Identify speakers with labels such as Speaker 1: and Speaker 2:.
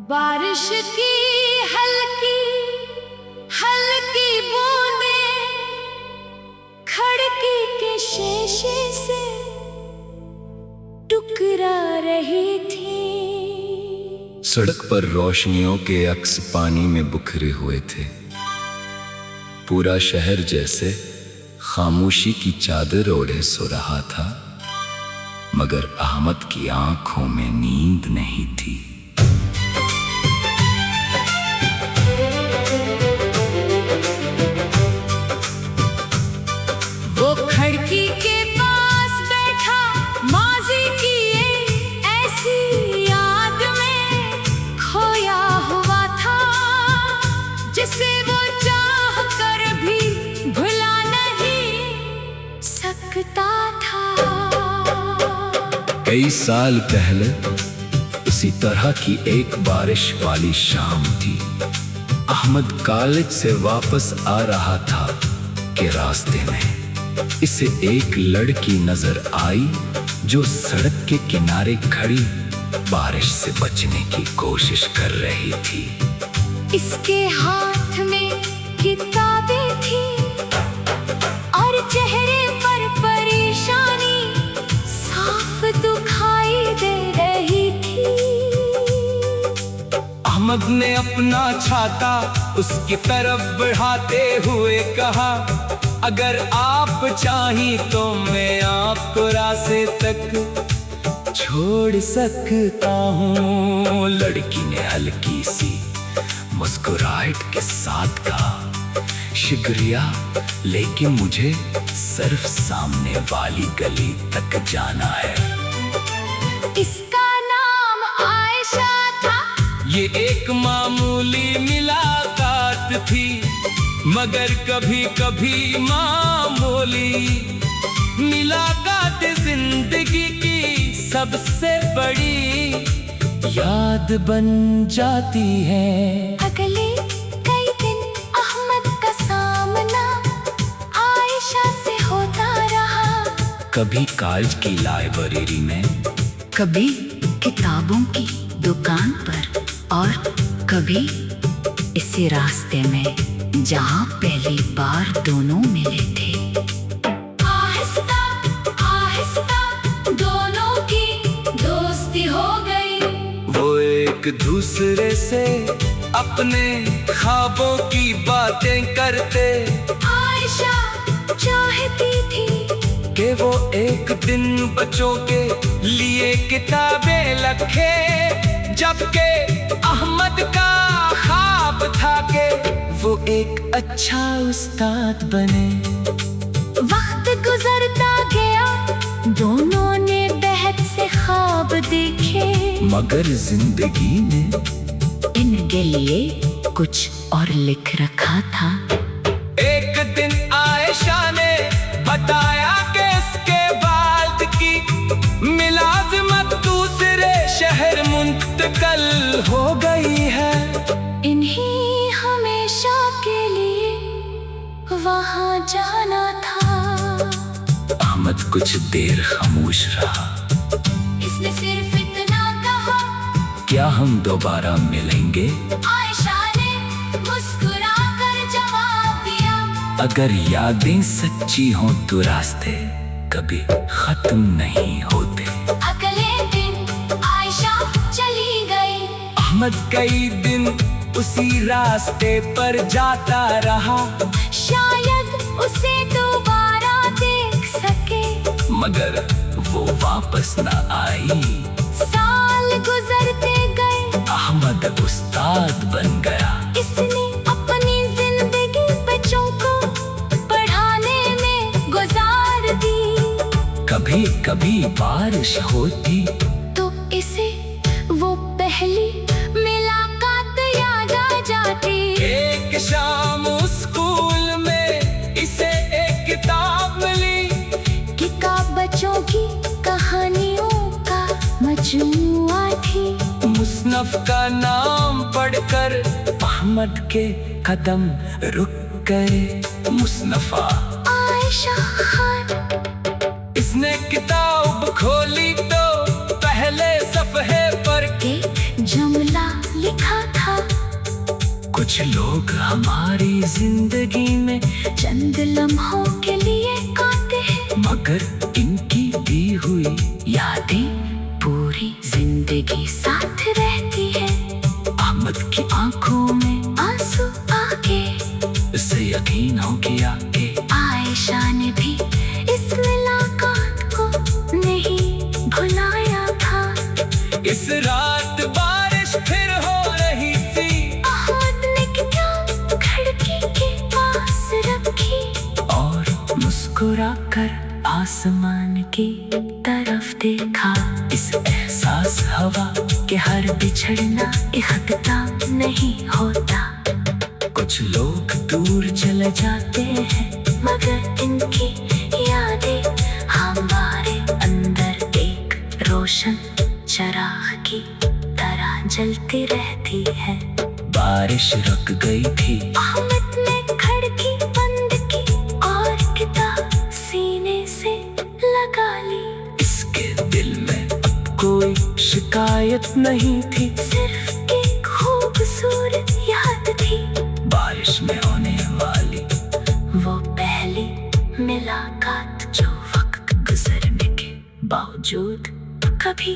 Speaker 1: बारिश की हल्की हल्की बूंदें खिड़की के शीशे से टकरा रही थी।
Speaker 2: सड़क पर रोशनियों के अक्स पानी में बिखरे हुए थे। पूरा शहर जैसे खामोशी की चादर ओढ़े सो रहा था, मगर अहमद की आंखों में नींद नहीं थी।
Speaker 1: वो खिड़की के पास बैठा माज़ी की एक ऐसी याद में खोया हुआ था, जिसे वो चाह कर भी भुला नहीं सकता था।
Speaker 2: कई साल पहले इसी तरह की एक बारिश वाली शाम थी। अहमद कॉलेज से वापस आ रहा था कि रास्ते में इसे एक लड़की नजर आई जो सड़क के किनारे खड़ी बारिश से बचने की कोशिश कर रही थी।
Speaker 1: इसके हाथ में किताबें थी और चेहरे पर परेशानी साफ दिखाई दे रही थी।
Speaker 2: अहमद ने अपना छाता उसकी तरफ बढ़ाते हुए कहा, अगर आप चाही तो मैं आपको रास्ते तक छोड़ सकता हूँ। लड़की ने हल्की सी मुस्कुराहट के साथ कहा, शुक्रिया, लेकिन मुझे सिर्फ सामने वाली गली तक जाना है।
Speaker 1: इसका नाम आयशा था।
Speaker 2: ये एक मामूली मुलाकात थी, मगर कभी कभी मामूली मुलाकात जिंदगी की सबसे बड़ी याद बन जाती है।
Speaker 1: अगले कई दिन अहमद का सामना आयशा से होता रहा।
Speaker 2: कभी कॉलेज की लाइब्रेरी में,
Speaker 3: कभी किताबों की दुकान पर, और कभी इसी रास्ते में जहाँ पहली बार दोनों मिले थे।
Speaker 1: आहिस्ता आहिस्ता दोनों की दोस्ती हो गई।
Speaker 2: वो एक दूसरे से अपने ख्वाबों की बातें करते।
Speaker 1: आयशा चाहती थी
Speaker 2: कि वो एक दिन बच्चों के लिए किताबें लिखे, जबकि अहमद का ख्वाब था कि वो एक अच्छा उस्ताद बने।
Speaker 1: वक्त गुजरता गया, दोनों ने बेहद से ख्वाब देखे,
Speaker 2: मगर जिंदगी ने
Speaker 3: इनके लिए कुछ और लिख रखा था।
Speaker 2: एक दिन आयशा ने बताया कि इसके वालिद की मुलाजिमत दूसरे शहर मुंतकिल हो गई है।
Speaker 1: इन्हीं हमेशा के लिए वहाँ जाना था।
Speaker 2: अहमद कुछ देर खामोश रहा।
Speaker 1: इसने सिर्फ इतना कहा,
Speaker 2: क्या हम दोबारा मिलेंगे?
Speaker 1: आयशा ने मुस्कुराकर जवाब दिया,
Speaker 2: अगर यादें सच्ची हों तो रास्ते कभी खत्म नहीं होते।
Speaker 1: अगले दिन आयशा चली गई।
Speaker 2: अहमद कई दिन उसी रास्ते पर जाता रहा,
Speaker 1: शायद उसे दोबारा देख सके,
Speaker 2: मगर वो वापस न आई।
Speaker 1: साल गुजरते गए,
Speaker 2: अहमद उस्ताद बन गया।
Speaker 1: इसने अपनी जिंदगी बच्चों को पढ़ाने में गुजार दी।
Speaker 2: कभी कभी बारिश होती
Speaker 1: तो इसे वो पहली मुलाकात याद आ जाती।
Speaker 2: एक शाम स्कूल में इसे एक किताब मिली।
Speaker 1: किताब बच्चों की कहानियों का मजमूआ थी।
Speaker 2: मुसन्नफ का नाम पढ़कर अहमद के कदम रुक गए। मुसन्नफा
Speaker 1: आयशा खान।
Speaker 2: इसने किताब खोली तो पहले सफ़हे पर
Speaker 1: के जुमला लिखा
Speaker 3: जिंदगी में
Speaker 1: चंद लम्हों के लिए आते हैं,
Speaker 3: मगर इनकी दी हुई यादें पूरी जिंदगी
Speaker 1: साथ रहती है।
Speaker 3: अहमद की आंखों में
Speaker 1: आंसू आके
Speaker 3: इसे यकीन हो गया कि
Speaker 1: आयशा ने भी इस मुलाकात को नहीं भुलाया था।
Speaker 2: इस रात बारिश फिर हो रही थी,
Speaker 1: अहमद ने किताब खिड़की के पास रखी
Speaker 3: और मुस्कुराकर आसमान की तरफ देखा। इस एहसास हवा के हर बिछड़ना इख्तिताम नहीं होता। कुछ लोग दूर चले जाते हैं,
Speaker 1: मगर इनकी यादें हमारे अंदर एक रोशन चराग की तरह जलती रहती है।
Speaker 3: बारिश रुक गई थी,
Speaker 1: अहमद ने खिड़की बंद की और किताब सीने से लगा ली।
Speaker 3: इसके दिल में अब कोई शिकायत नहीं थी,
Speaker 1: सिर्फ एक खूबसूरत याद थी,
Speaker 3: बारिश में होने वाली
Speaker 1: वो पहली मुलाकात जो वक्त गुजरने के बावजूद कभी